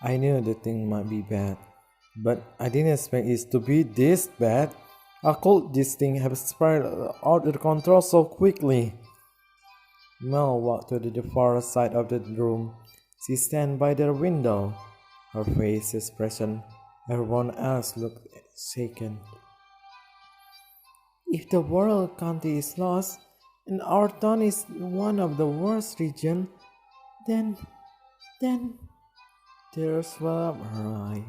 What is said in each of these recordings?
I knew the thing might be bad, but I didn't expect it to be this bad. How could this thing have spiraled out of control so quickly? Mel walked to the far side of the room. She stand by the window. Her face expression, everyone else looked shaken. If the world county is lost, and our town is one of the worst region, then, then, tears well up her eye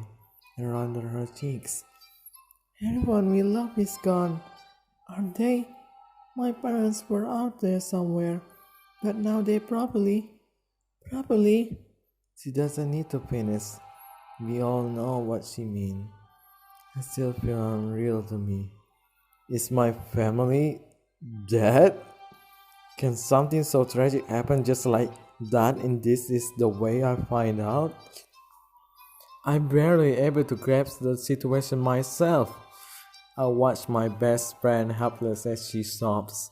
and under her cheeks. Everyone we love is gone, aren't they? My parents were out there somewhere, but now they probably. She doesn't need to finish. We all know what she means. I still feel unreal to me. Is my family dead? Can something so tragic happen just like that and this is the way I find out? I'm barely able to grasp the situation myself. I watch my best friend helpless as she sobs.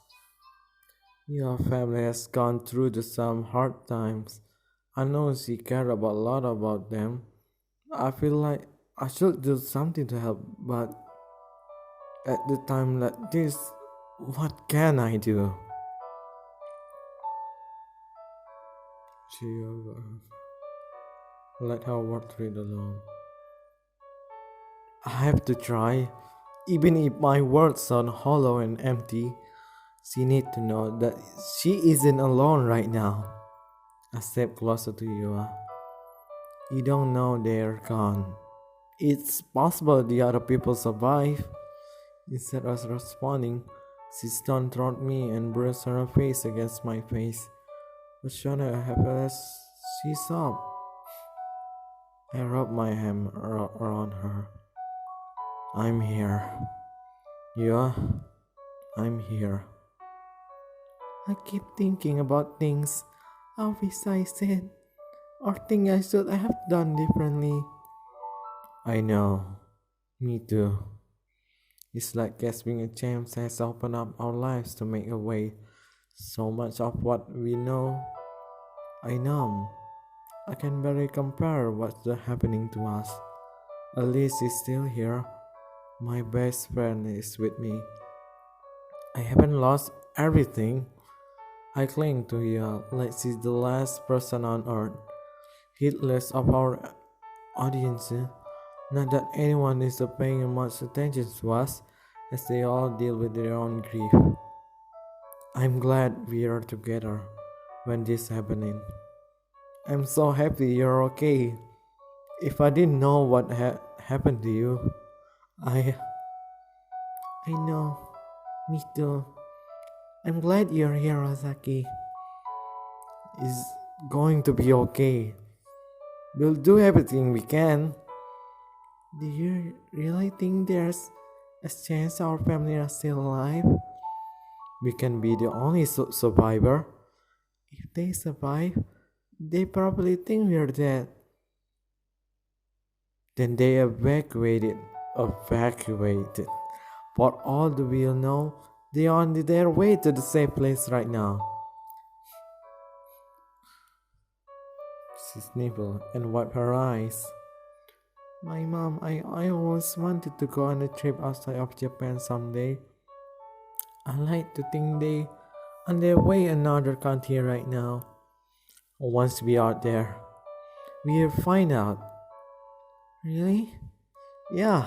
Your family has gone through some hard times. I know she cared about a lot about them. I feel like I should do something to help, but at the time like this, what can I do? She let her work through it alone. I have to try, even if my words sound hollow and empty. She needs to know that she isn't alone right now. A step closer to you. You don't know they're gone. It's possible the other people survive. Instead of responding, she stunned toward me and brushed her face against my face. But Shona helpless, she sobbed. I rubbed my hand around her. I'm here. Yeah, I'm here. I keep thinking about things I wish I said, or things I should have done differently. I know. Me too. It's like gasping a chance has opened up our lives to make a way. So much of what we know, I know. I can barely compare what's happening to us. At least is still here. My best friend is with me. I haven't lost everything. I cling to you like she's the last person on earth, heedless of our audience. Not that anyone is paying much attention to us, as they all deal with their own grief. I'm glad we are together when this happening. I'm so happy you're okay. If I didn't know what happened to you, I I know. Me too. I'm glad you're here, Asaki. It's going to be okay. We'll do everything we can. Do you really think there's a chance our family are still alive? We can be the only survivor. If they survive, they probably think we're dead. Then they evacuated. For all the we'll know, they are on their way to the safe place right now. She sniffled and wiped her eyes. My mom, I always wanted to go on a trip outside of Japan someday. I like to think they on their way another country right now. Once we are there, we'll find out. Really? Yeah.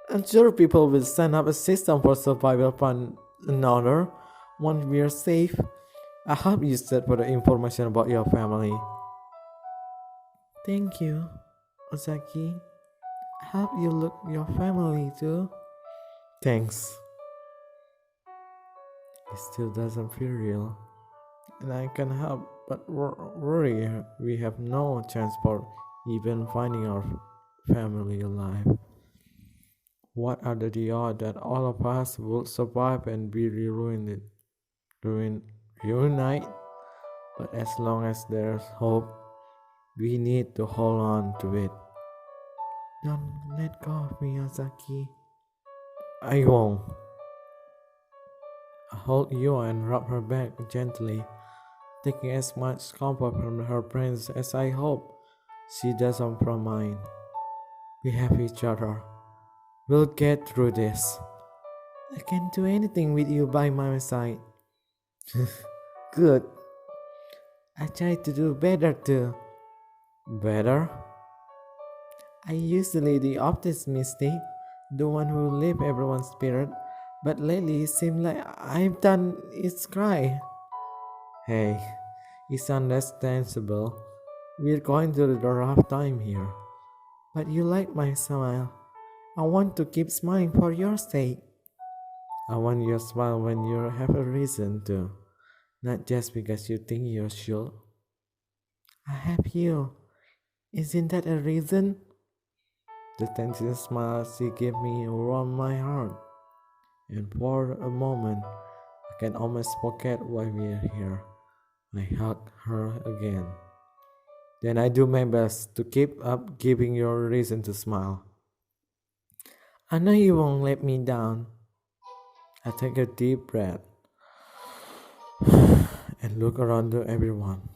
I'm sure people will set up a system for survival upon another. Once we are safe, I hope you said for the information about your family. Thank you, Ozaki. I hope you look your family too. Thanks. It still doesn't feel real, and I can't help but worry we have no chance for even finding our family alive. What are the odds that all of us will survive and be ruin, reunite? But as long as there's hope, we need to hold on to it. Don't let go of me, Ozaki. I won't. I hold you and rub her back gently, taking as much comfort from her presence as I hope She doesn't from mine. We have each other. We'll get through this. I can't do anything with you by my side. Good. I try to do better too. Better? I usually the optimistic, the one who lift everyone's spirit, but lately it seems like I've done its cry. Hey, it's understandable. We're going through a rough time here. But you like my smile. I want to keep smiling for your sake. I want you to smile when you have a reason to, not just because you think you should. I have you. Isn't that a reason? The tender smile she gave me warmed my heart, and for a moment I can almost forget why we are here. I hug her again. Then I do my best to keep up giving you a reason to smile. I know you won't let me down. I take a deep breath and look around to everyone.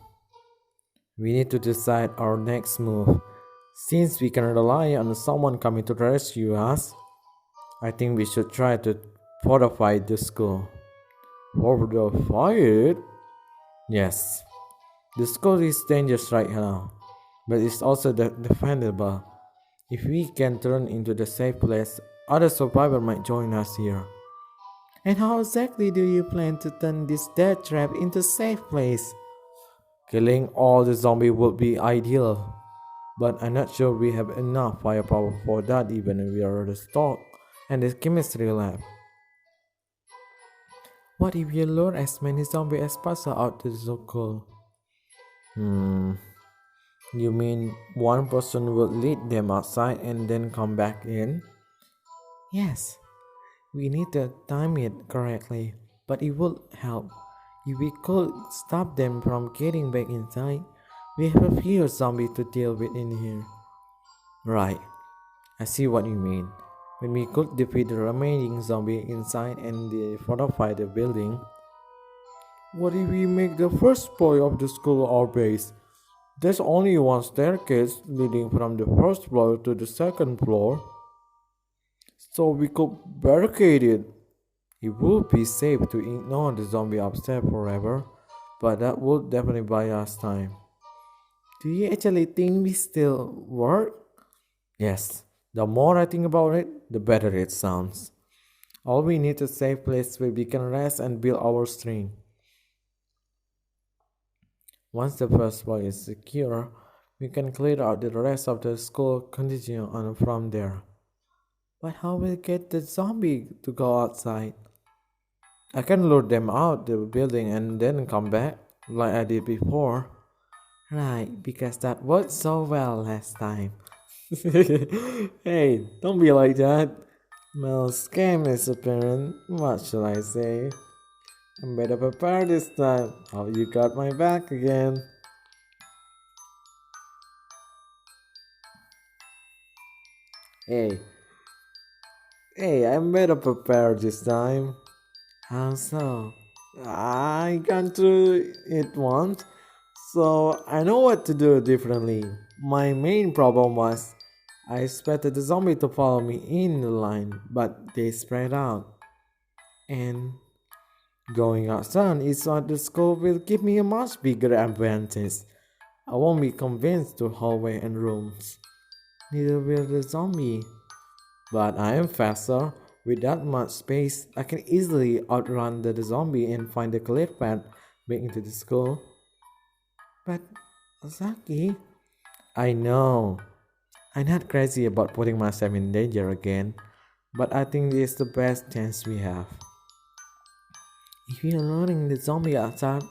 We need to decide our next move. Since we can rely on someone coming to rescue us, I think we should try to fortify the school. Fortify it? Yes. The school is dangerous right now, but it's also defendable. If we can turn into the safe place, other survivors might join us here. And how exactly do you plan to turn this death trap into safe place? Killing all the zombies would be ideal, but I'm not sure we have enough firepower for that even if we are the stock and the chemistry lab. What if you lure as many zombies as possible out to the school? You mean one person will lead them outside and then come back in? Yes, we need to time it correctly, but it would help. If we could stop them from getting back inside, we have a few zombies to deal with in here. Right, I see what you mean. When we could defeat the remaining zombie inside and fortify the building. What if we make the first floor of the school our base? There's only one staircase leading from the first floor to the second floor, so we could barricade it. It would be safe to ignore the zombie upstairs forever, but that would definitely buy us time. Do you actually think we still work? Yes, the more I think about it, the better it sounds. All we need is a safe place where we can rest and build our strength. Once the first floor is secure, we can clear out the rest of the school, continue on from there. But how will we get the zombie to go outside? I can lure them out the building and then come back, like I did before. Right, because that worked so well last time. Hey, don't be like that. Mel's scam is apparent. What shall I say? I'm better prepared this time. Oh, you got my back again. Hey, I'm better prepared this time. How so? I gone through it once, so I know what to do differently. My main problem was I expected the zombie to follow me in the line, but they spread out. And going outside inside the school will give me a much bigger advantage. I won't be convinced to hallway and rooms. Neither will the zombie. But I am faster. With that much space, I can easily outrun the zombie and find the clear path back into the school. But, Saki, I know. I'm not crazy about putting myself in danger again, but I think this is the best chance we have. If you're luring the zombie outside,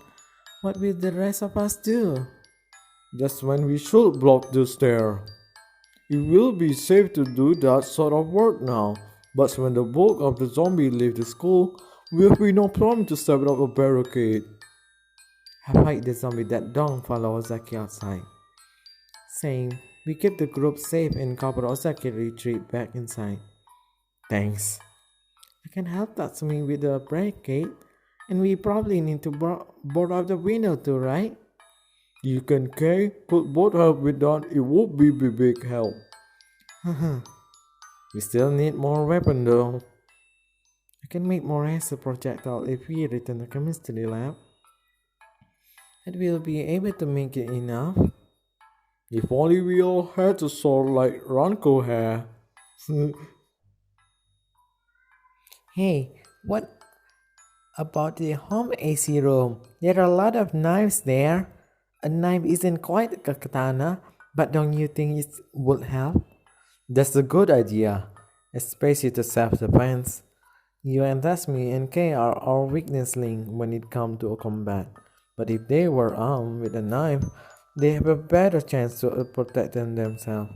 what will the rest of us do? That's when we should block the stair. It will be safe to do that sort of work now, but when the bulk of the zombies leave the school, we have no problem to set up a barricade. I fight the zombie that don't follow Ozaki outside, saying we keep the group safe and cover Ozaki retreat back inside. Thanks. I can help Tatsumi with the barricade, and we probably need to board up the window too, right? You can could both help with that. It would be big help. We still need more weapon though. I can make more as a projectile if we return the chemistry lab. And we'll be able to make it enough. If only we all had a sword like Ranko had. Hey, what about the home AC room? There are a lot of knives there. A knife isn't quite a katana, but don't you think it would help? That's a good idea, especially to self-defense. You and Tasmi and Kay are our weakness link when it comes to combat. But if they were armed with a knife, they have a better chance to protect themselves.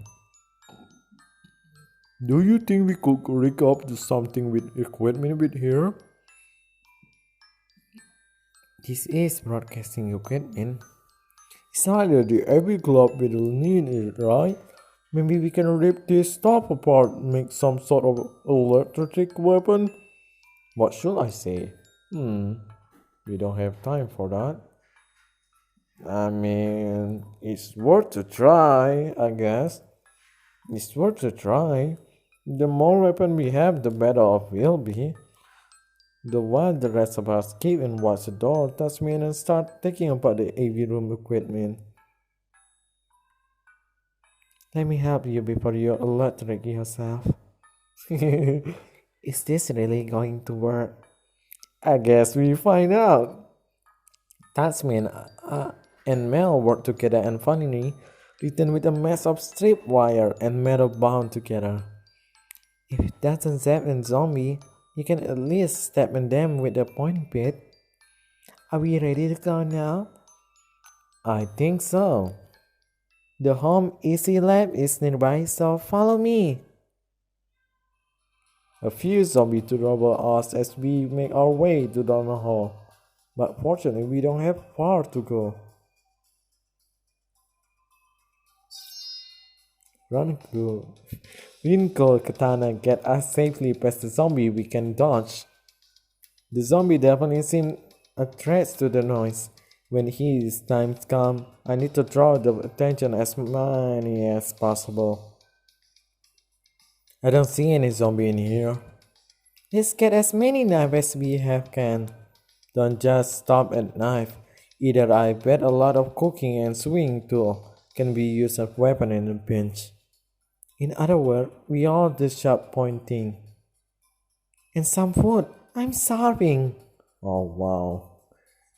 Do you think we could rig up to something with equipment with here? This is broadcasting equipment. It's either the heavy glove will need it, right? Maybe we can rip this stuff apart, make some sort of electric weapon? What should I say? We don't have time for that. I mean, it's worth to try, I guess. It's worth to try. The more weapon we have, the better off we'll be. While the rest of us keep and watch the door, Tasman and start taking apart the AV room equipment. Let me help you before you electric yourself. Is this really going to work? I guess we find out. Tasman and Mel work together and finally return with a mess of strip wire and metal bound together. If it doesn't zap a zombie, you can at least step on them with a point bit. Are we ready to go now? I think so. The home easy lab is nearby, so follow me. A few zombies to trouble us as we make our way to down the hall, but fortunately we don't have far to go. Run good. Wrinkle Katana get us safely past the zombie we can dodge. The zombie definitely seemed a threat to the noise. When his time comes, I need to draw the attention as many as possible. I don't see any zombie in here. Let's get as many knives as we have can. Don't just stop at knife. Either I bet a lot of cooking and swing tool can be used as weapon in a pinch. In other words, we all the sharp pointing. And some food. I'm starving. Oh wow.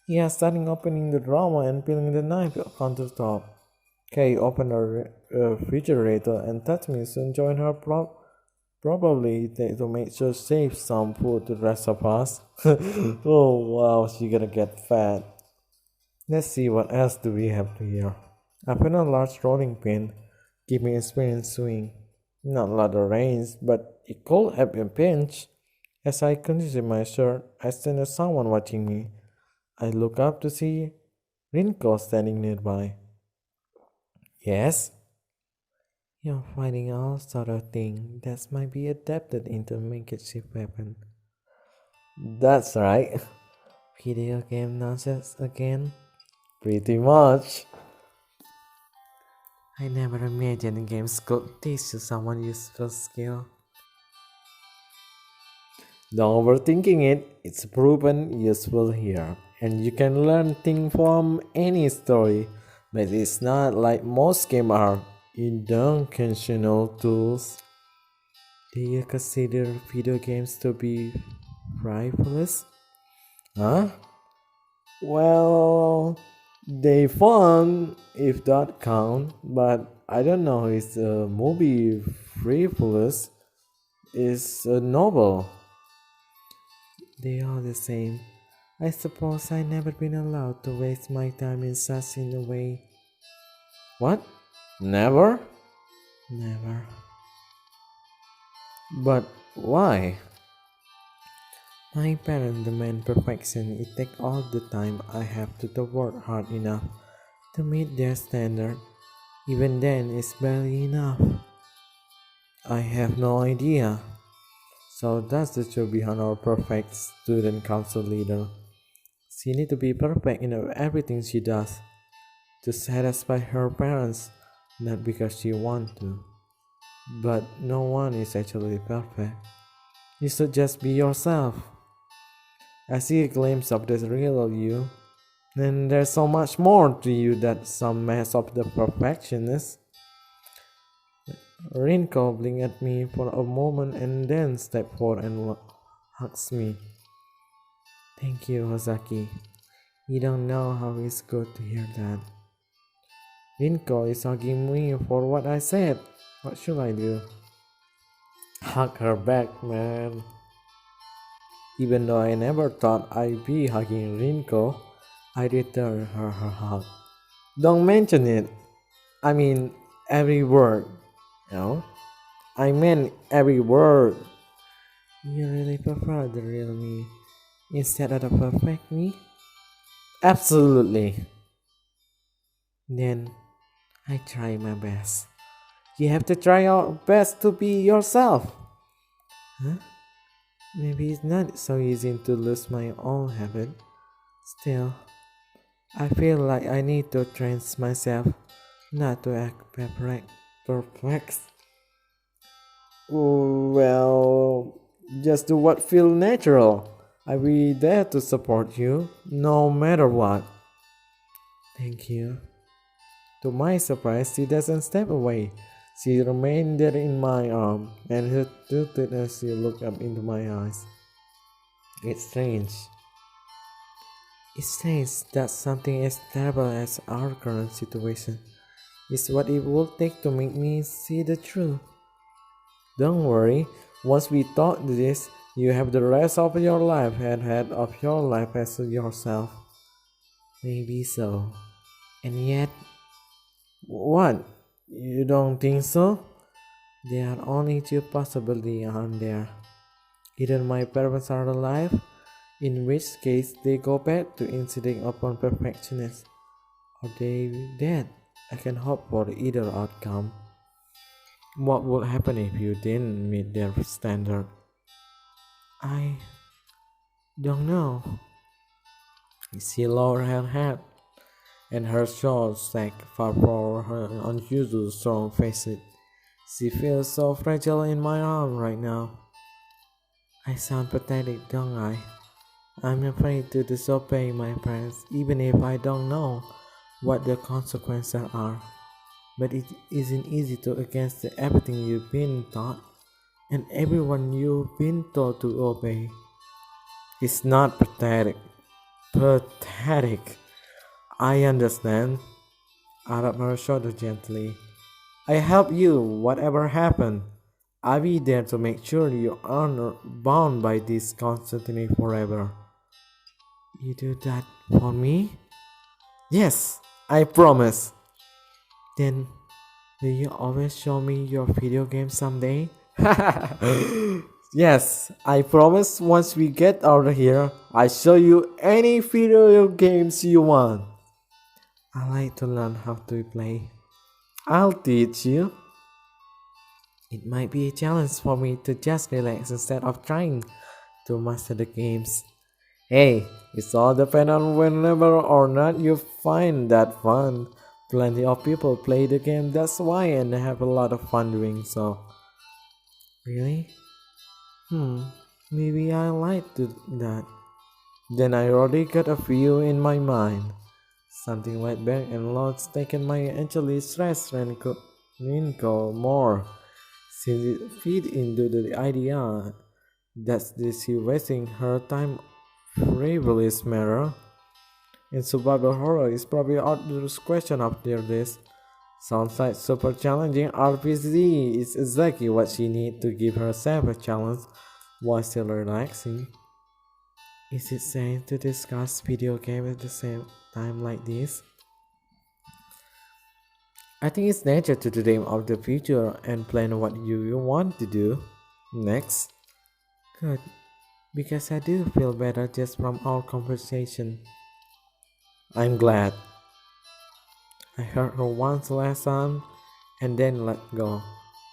Yeah, starting opening the drawer and peeling the knife countertop. Kay opened her refrigerator and Tatmi soon joined her probably to make sure save some food to the rest of us. Oh wow, she gonna get fat. Let's see what else do we have here. I found a large rolling pin. Give me experience swing. Not a lot of range, but it could have been pinch. As I consider my shirt, I sense someone watching me. I look up to see Rinko standing nearby. Yes? You're finding all sort of things that might be adapted into a makeshift weapon. That's right. Video game nonsense again? Pretty much. I never imagined games could teach you someone useful skill. Don't overthinking it, it's proven useful here. And you can learn things from any story, but it's not like most games are educational tools. Do you consider video games to be frivolous? Huh? Well, they fun if that count, but I don't know. Is a movie frivolous? Is a novel? They are the same. I suppose I never been allowed to waste my time in such in a way. What? Never? Never. But why? My parents demand perfection. It takes all the time I have to work hard enough to meet their standard. Even then, it's barely enough. I have no idea. So that's the truth behind our perfect student council leader. She needs to be perfect in everything she does. to satisfy her parents, not because she wants to. But no one is actually perfect. You should just be yourself. I see a glimpse of the real you, and there's so much more to you than some mess of the perfectionist. Rinko blinked at me for a moment and then stepped forward and hugs me. Thank you, Hosaki. You don't know how it's good to hear that. Rinko is hugging me for what I said. What should I do? Hug her back, man. Even though I never thought I'd be hugging Rinko, I returned her hug. Don't mention it. I mean, every word. You know? I meant every word. You really prefer the real me instead of the perfect me? Absolutely. Then I try my best. You have to try your best to be yourself. Huh? Maybe it's not so easy to lose my own habit. Still, I feel like I need to train myself not to act perplexed. Well, just do what feels natural. I'll be there to support you, no matter what. Thank you. To my surprise, she doesn't step away. She remained there in my arm, and her tilted as she looked up into my eyes. It's strange. It's strange that something as terrible as our current situation is what it would take to make me see the truth. Don't worry, once we talk this, you have the rest of your life ahead of your life as yourself. Maybe so. And yet, what? You don't think so? There are only two possibilities, aren't there? Either my parents are alive, in which case they go back to insisting upon perfectionism, or they dead. I can hope for either outcome. What would happen if you didn't meet their standard? I don't know. She lowered her head, and her shoulders sank far for her unusual strong face. She feels so fragile in my arm right now. I sound pathetic, don't I? I'm afraid to disobey my parents, even if I don't know what the consequences are. But it isn't easy to against everything you've been taught and everyone you've been told to obey. It's not pathetic. Pathetic. I understand. I rubbed her shoulder gently. I help you, whatever happened. I'll be there to make sure you aren't bound by this constantly forever. You do that for me? Yes, I promise. Then, will you always show me your video game someday? Yes, I promise once we get out of here, I'll show you any video games you want. I like to learn how to play. I'll teach you. It might be a challenge for me to just relax instead of trying to master the games. Hey, it's all depends on whenever or not you find that fun. Plenty of people play the game that's why and have a lot of fun doing so. Really? Maybe I like to that. Then I already got a few in my mind. Something like back and lots taken my actually stressed Rinko more. Since it feed into the idea that she wasting her time frivolous matter. In survival horror is probably outdoors question after this. Sounds like super challenging RPG is exactly what she needs to give herself a challenge while still relaxing. Is it safe to discuss video game at the same time like this? I think it's natural to dream of the future and plan what you want to do next. Good, because I do feel better just from our conversation. I'm glad. I heard her once last time and then let go.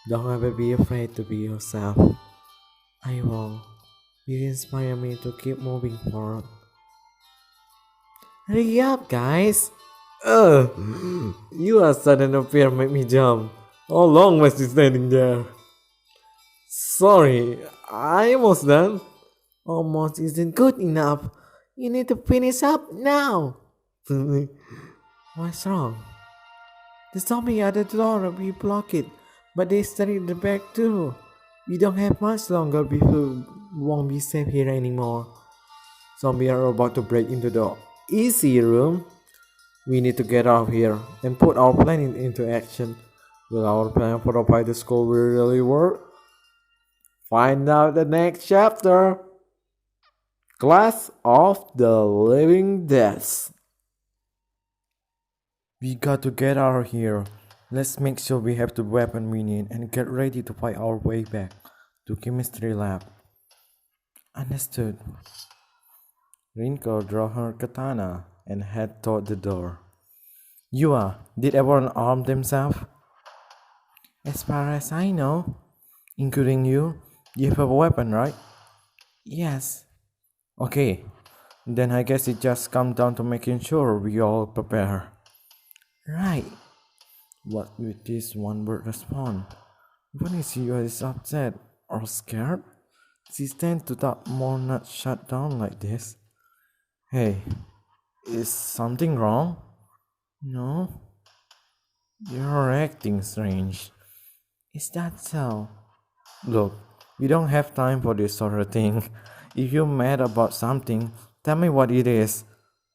Don't ever be afraid to be yourself. I won't. You inspire me to keep moving forward. Hurry up, guys! Ugh, your sudden appear made me jump. How long was you standing there? Sorry, I almost done. Almost isn't good enough. You need to finish up now. What's wrong? The zombie at the door, we block it, but they stay in the back too. We don't have much longer before we won't be safe here anymore. Zombies are about to break into the easy room. We need to get out of here and put our plan into action. Will our plan for the fight school really work? Find out the next chapter. Class of the Living Deaths. We got to get out of here. Let's make sure we have the weapon we need and get ready to fight our way back to chemistry lab. Understood. Rinko drew her katana and head toward the door. Yua, did everyone arm themselves? As far as I know, including you have a weapon, right? Yes. Okay, then I guess it just comes down to making sure we all prepare. Right. What with this one word response? When is you is upset or scared? She tends to talk more, not shut down like this. Hey, is something wrong? No? You're acting strange. Is that so? Look, we don't have time for this sort of thing. If you're mad about something, tell me what it is.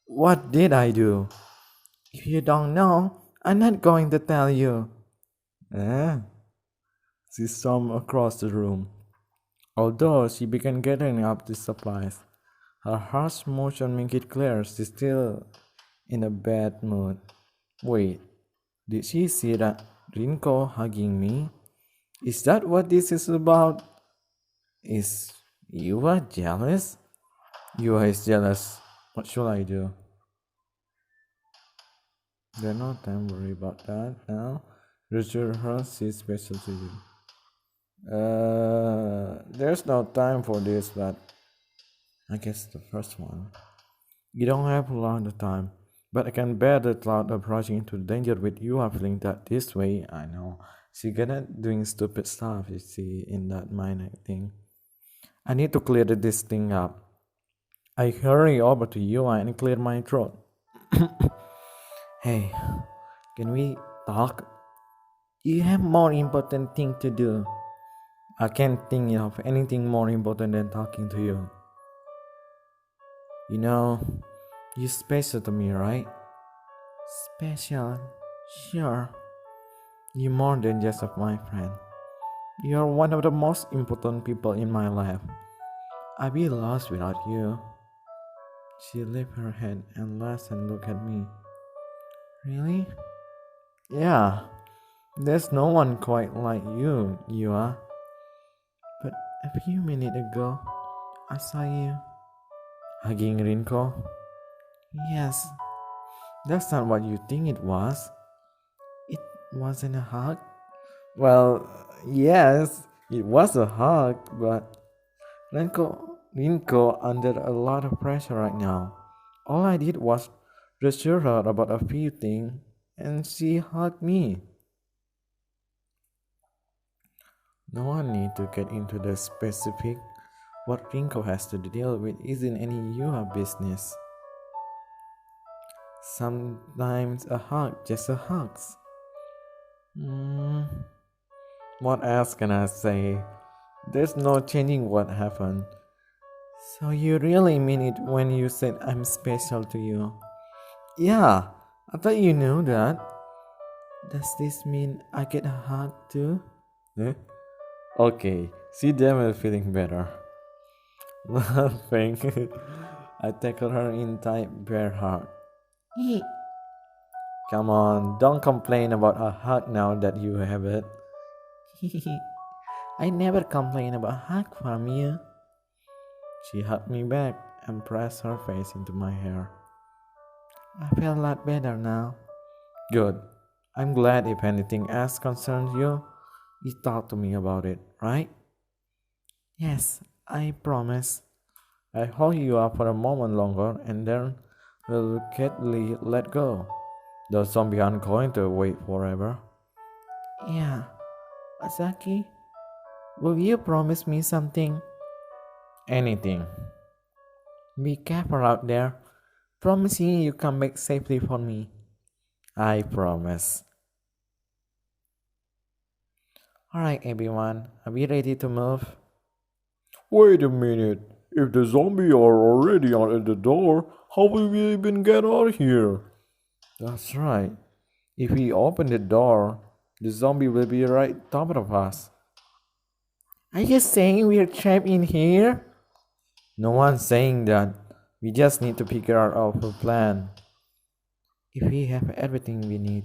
What did I do? If you don't know, I'm not going to tell you. Eh? She stormed across the room. Although she began gathering up the supplies, her harsh motion made it clear she's still in a bad mood. Wait, did she see that Rinko hugging me? Is that what this is about? Is Yua jealous? Yua is jealous. What should I do? There's no time to worry about that now. Reassure her she's special to you. There's no time for this, but I guess the first one. You don't have a lot of time, but I can bear the thought of rushing into danger with you are feeling that this way. I know. She gonna doing stupid stuff, you see, in that mind, I think. I need to clear this thing up. I hurry over to you and clear my throat. Hey, can we talk? You have more important thing to do. I can't think of anything more important than talking to you. You know, you're special to me, right? Special? Sure. You're more than just my friend. You're one of the most important people in my life. I'd be lost without you. She lifted her head and laughed and looked at me. Really? Yeah. There's no one quite like you are. But a few minutes ago, I saw you hugging Rinko. Yes, that's not what you think it was. It wasn't a hug. Well, yes, it was a hug, but Rinko under a lot of pressure right now. All I did was reassure her about a few things, and she hugged me. No one need to get into the specific. What Rinko has to deal with isn't any your business. Sometimes a hug just a hugs. What else can I say? There's no changing what happened. So you really mean it when you said I'm special to you? Yeah, I thought you knew that. Does this mean I get a hug too? Eh? Okay, see them and feeling better. Laughing, I tackle her in tight bare heart. Come on, don't complain about a hug now that you have it. I never complain about a hug from you. She hugged me back and pressed her face into my hair. I feel a lot better now. Good. I'm glad if anything else concerns you, you talk to me about it, right? Yes, I promise. I hold you up for a moment longer and then will quietly let go. The zombie aren't going to wait forever. Yeah, Asaki, will you promise me something? Anything. Be careful out there. Promising you come back safely for me. I promise. Alright, everyone, are we ready to move? Wait a minute. If the zombies are already out at the door, how will we even get out here? That's right. If we open the door, the zombie will be right top of us. Are you saying we're trapped in here? No one's saying that. We just need to figure out our plan. If we have everything we need,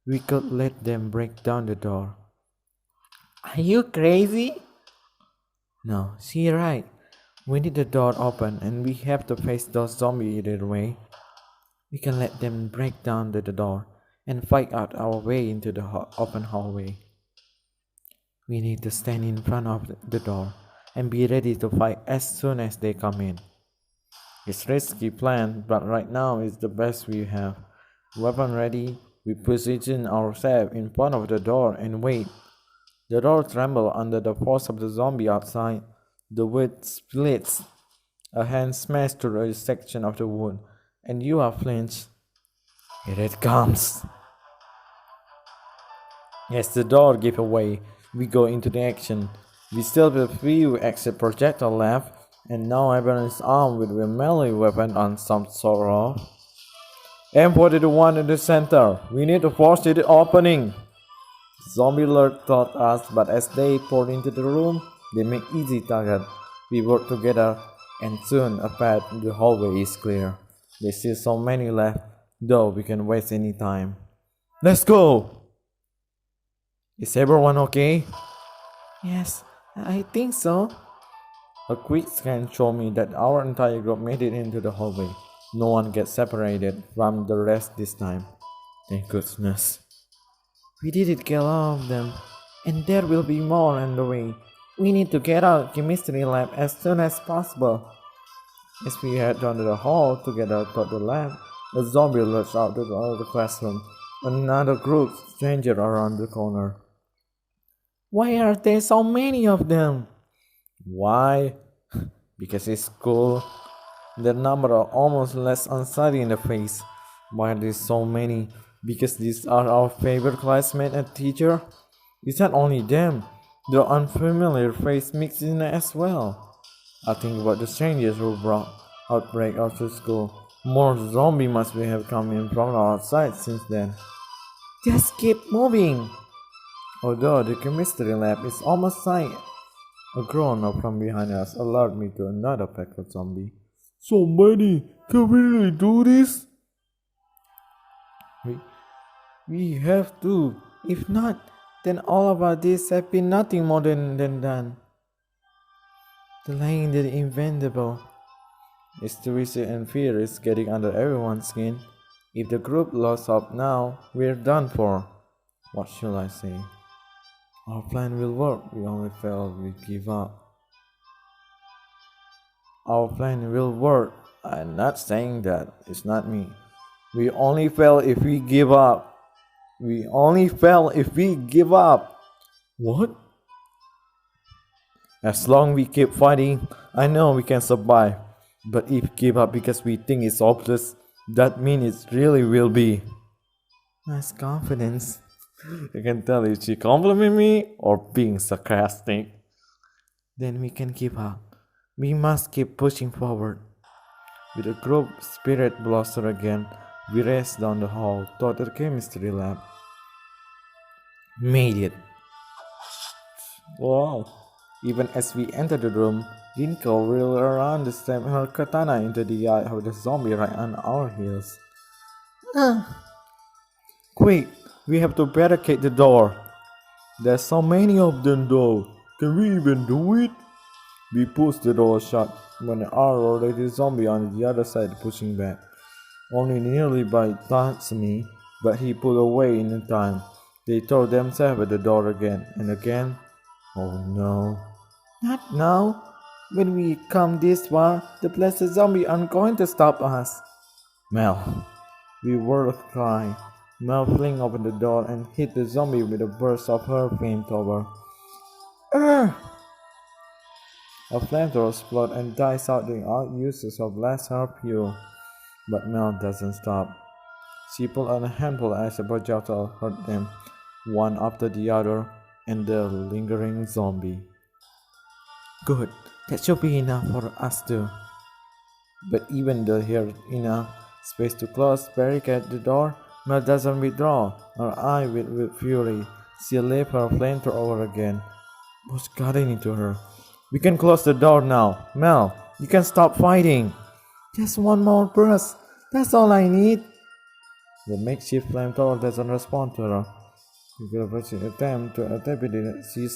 we could let them break down the door. Are you crazy? No, she's right. We need the door open and we have to face those zombies either way. We can let them break down the door and fight out our way into the open hallway. We need to stand in front of the door and be ready to fight as soon as they come in. It's a risky plan, but right now it's the best we have. Weapon ready, we position ourselves in front of the door and wait. The door trembles under the force of the zombie outside. The wood splits. A hand smashes through a section of the wood, and you are flinched. Here it comes. As the door gives away, we go into the action. We still have a few exit projectile left, and now everyone is armed with a melee weapon on some sort of. M41 in the center. We need to force the opening. Zombie alert thought us, but as they poured into the room, they make easy target. We work together, and soon a path in the hallway is clear. There's still so many left, though we can waste any time. Let's go! Is everyone okay? Yes, I think so. A quick scan showed me that our entire group made it into the hallway. No one gets separated from the rest this time. Thank goodness. We did kill all of them, and there will be more on the way. We need to get out of chemistry lab as soon as possible. As we head down the hall together toward the lab, a zombie lurched out of the classroom. Another group stranger around the corner. Why are there so many of them? Why? Because it's cool. Their number are almost less unsightly in the face. Why are there so many? Because these are our favorite classmate and teacher? It's not only them. The unfamiliar face mixed in as well. I think about the strangers who brought outbreak out to school. More zombies must have come in from outside since then. Just keep moving. Although the chemistry lab is almost sight. A groan up from behind us alerted me to another pack of zombies. So many! Can we really do this? We have to. If not, then all of our days have been nothing more than done. Delaying the inevitable. Mystery and fear is getting under everyone's skin. If the group locks up now, we're done for. What shall I say? Our plan will work. We only fail if we give up. Our plan will work. I'm not saying that. It's not me. We only fail if we give up. We only fail if we give up. What? As long as we keep fighting, I know we can survive. But if we give up because we think it's hopeless, that means it really will be. Nice confidence. You can tell if she complimenting me or being sarcastic. Then we can give up. We must keep pushing forward. With the group spirit blossom again, we raced down the hall toward the chemistry lab. Made it. Wow. Even as we entered the room, Rinko wheeled around to stab her katana into the eye of the zombie right on our heels. Quick, we have to barricade the door. There's so many of them though. Can we even do it? We pushed the door shut when there are already zombies on the other side pushing back. Only nearly by touched me, but he pulled away in time. They throw themselves at the door again and again. Oh no. Not now. When we come this far, the blessed zombie aren't going to stop us. Mel, we were crying. Mel flung open the door and hit the zombie with a burst of her flamethrower. Urgh! A flamethrower explodes and dies out during all uses of last her fuel. But Mel doesn't stop. She pulled on a handful as a projectile hurt them, one after the other, and the lingering zombie. Good, that should be enough for us too. But even though here enough space to close, barricade the door, Mel doesn't withdraw, her eye with fury. She lifts her flamethrower again. What's cutting into her? We can close the door now. Mel, you can stop fighting. Just one more burst. That's all I need. The makeshift flamethrower doesn't respond to her. With a attempt to attack it, she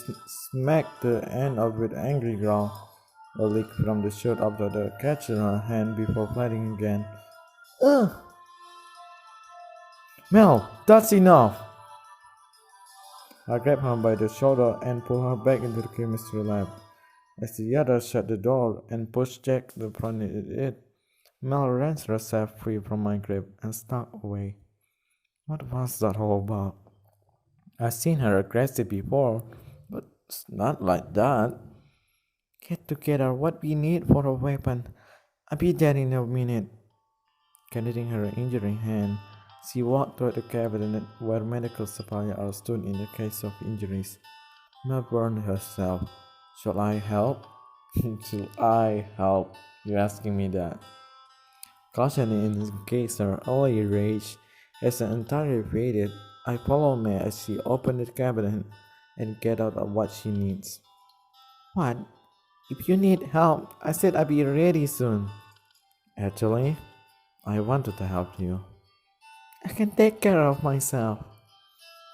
smacked the end of it with angry growl. A leak from the shirt after the catch in her hand before fighting again. Ugh! Mel, that's enough! I grabbed her by the shoulder and pulled her back into the chemistry lab. As the others shut the door and pushed Jack the front of it, Mel wrenched herself free from my grip and stalked away. What was that all about? I've seen her aggressive before, but it's not like that. Get together what we need for a weapon. I'll be there in a minute. Candiding her injured hand, she walked toward the cabinet where medical supplies are stored in the case of injuries. Mel burned herself. Shall I help? Shall I help? You're asking me that. Caution in case her early rage hasn't entirely faded, I follow May as she opened the cabinet and get out of what she needs. What? If you need help, I said I'd be ready soon. Actually, I wanted to help you. I can take care of myself.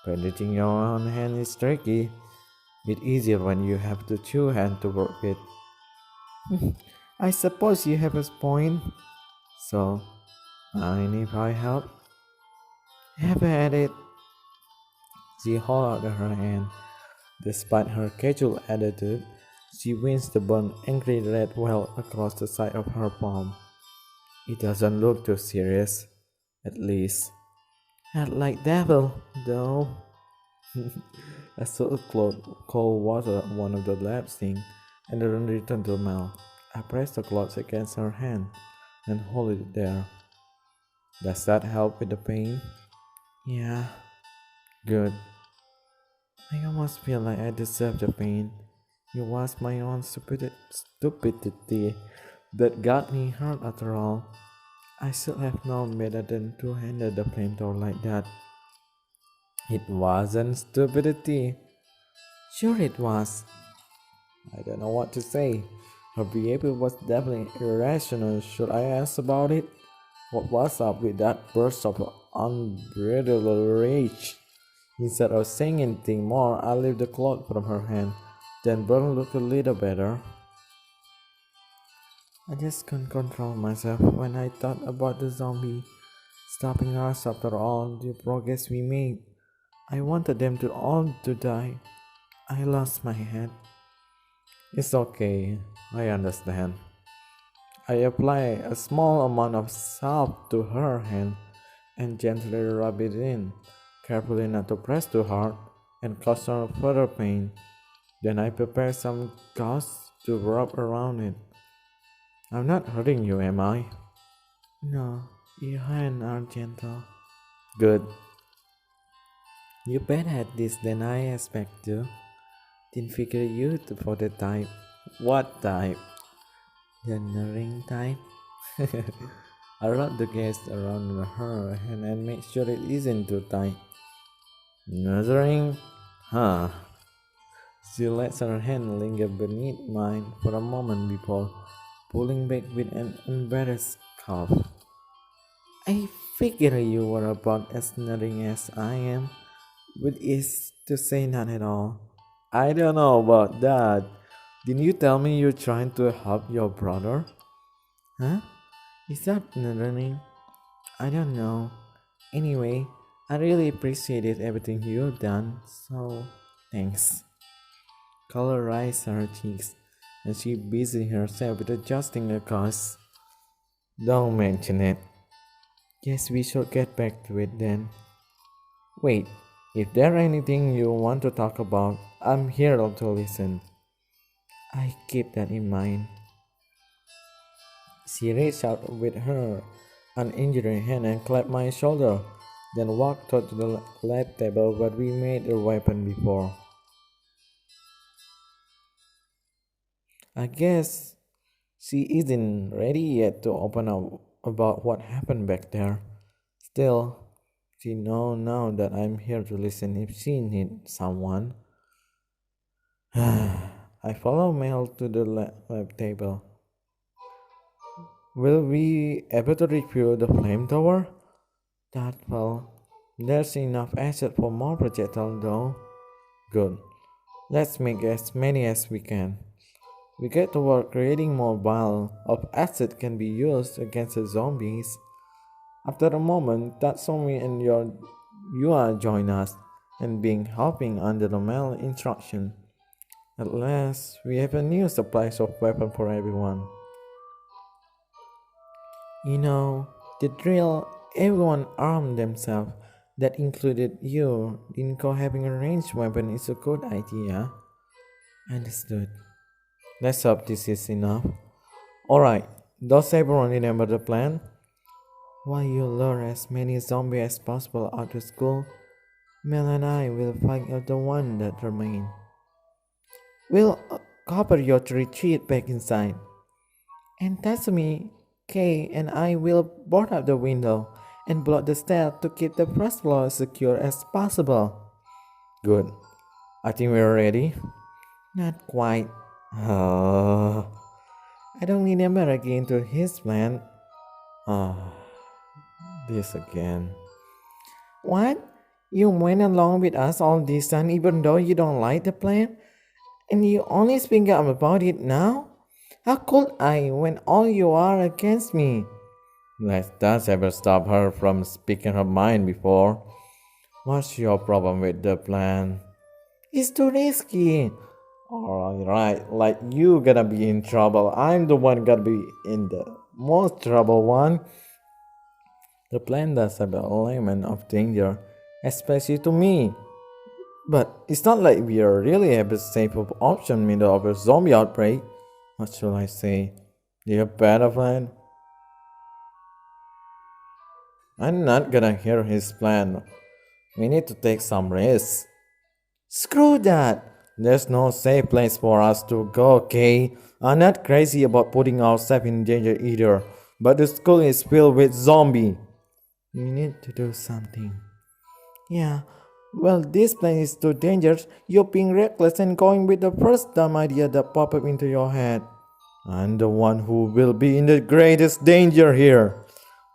Bandaging your own hand is tricky. It's easier when you have the two hands to work with. I suppose you have a point. So, mind if I help? Have at it. She held out her hand. Despite her casual attitude, she winced the burn angry red well across the side of her palm. It doesn't look too serious, at least. Not like devil, though. I saw cold water on one of the lab sinks and then returned to Mel. I pressed the cloth against her hand and hold it there. Does that help with the pain? Yeah. Good. I almost feel like I deserve the pain. It was my own stupidity that got me hurt after all. I should have known better than to handle the flamethrower like that. It wasn't stupidity. Sure it was. I don't know what to say. Her behavior was definitely irrational. Should I ask about it? What was up with that burst of unbridled rage? Instead of saying anything more, I lifted the cloth from her hand. Then Burn looked a little better. I just couldn't control myself when I thought about the zombie stopping us after all the progress we made. I wanted them to all to die. I lost my head. It's okay, I understand. I apply a small amount of salve to her hand and gently rub it in, carefully not to press too hard and cause her further pain. Then I prepare some gauze to rub around it. I'm not hurting you, am I? No, your hands are gentle. Good. You're better at this than I expect to. Didn't figure you for the type. What type? The nursing type? I rub the gauze around her hand and make sure it isn't too tight. Nursing? Huh. She lets her hand linger beneath mine for a moment before pulling back with an embarrassed cough. I figure you were about as nursing as I am, which is to say none at all. I don't know about that. Didn't you tell me you're trying to help your brother? Huh? Is that nursing? I don't know. Anyway, I really appreciated everything you've done, so thanks. Color rised her cheeks, and she busied herself with adjusting her gauze. Don't mention it. Guess we should get back to it then. Wait, if there's anything you want to talk about, I'm here to listen. I keep that in mind. She reached out with her uninjured hand and clapped my shoulder, then walked toward the lab table where we made the weapon before. I guess she isn't ready yet to open up about what happened back there. Still, she knows now that I'm here to listen if she needs someone. I follow Mel to the lab table. Will we able to refuel the flame tower? That well, there's enough acid for more projectile though. Good. Let's make as many as we can. We get to work creating more vial of acid can be used against the zombies. After a moment, Tatsumi and Yua join us and being helping under the Mel instruction. At last, we have a new supply of weapon for everyone. You know, the drill, everyone armed themselves. That included you. Dinko having a ranged weapon is a good idea. Understood. Let's hope this is enough. Alright, does everyone remember the plan? While you lure as many zombies as possible out of school, Mel and I will fight out the one that remain. We'll cover your retreat back inside. And Tatsumi, Kay, and I will board up the window and block the stairs to keep the first floor as secure as possible. Good. I think we're ready. Not quite. I don't remember again to his plan. This again. What? You went along with us all this time even though you don't like the plan? And you only speak up about it now? How could I when all you are against me? Let that ever stop her from speaking her mind before. What's your problem with the plan? It's too risky. Alright, like you gonna be in trouble. I'm the one gonna be in the most trouble one. The plan does have an element of danger, especially to me. But it's not like we are really have a safe option in the middle of a zombie outbreak. What should I say? Do you have a better plan? I'm not gonna hear his plan. We need to take some risks. Screw that! There's no safe place for us to go, okay? I'm not crazy about putting ourselves in danger either, but the school is filled with zombies. We need to do something. Yeah, well, this plan is too dangerous. You're being reckless and going with the first dumb idea that popped up into your head. I'm the one who will be in the greatest danger here.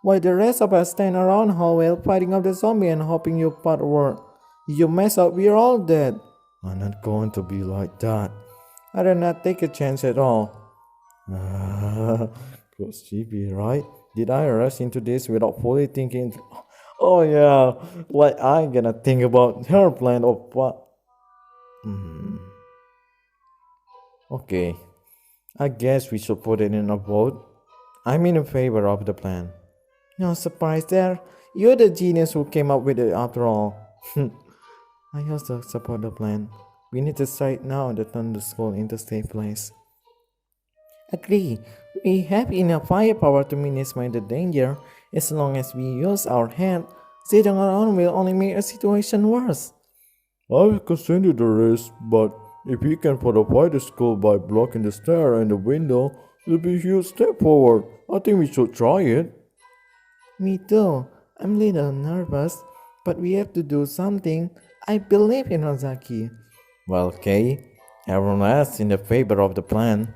While the rest of us stand around hallway fighting off the zombie and hoping you part word. You mess up, we're all dead. I'm not going to be like that. I did not take a chance at all. Could she be right? Did I rush into this without fully thinking? Oh yeah, like I'm gonna think about her plan of what? Okay, I guess we should put it in a vote. I'm in favor of the plan. No surprise there. You're the genius who came up with it after all. I also support the plan. We need to strike now to turn the school into a safe place. Agree. We have enough firepower to minimize the danger. As long as we use our head, sitting around will only make a situation worse. I consider the risk, but if we can fortify the school by blocking the stair and the window, it'll be a huge step forward. I think we should try it. Me too. I'm a little nervous, but we have to do something. I believe in Ozaki. Well, Kay, everyone else in the favor of the plan.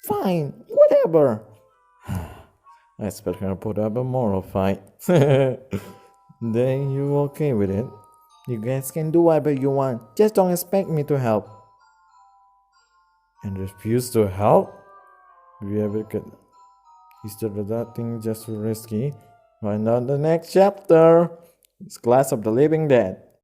Fine, whatever. I expect her to put up a moral fight. Then you okay with it? You guys can do whatever you want. Just don't expect me to help. And refuse to help? We ever could. Is that thing just too risky? Find out the next chapter. It's Class of the Living Dead.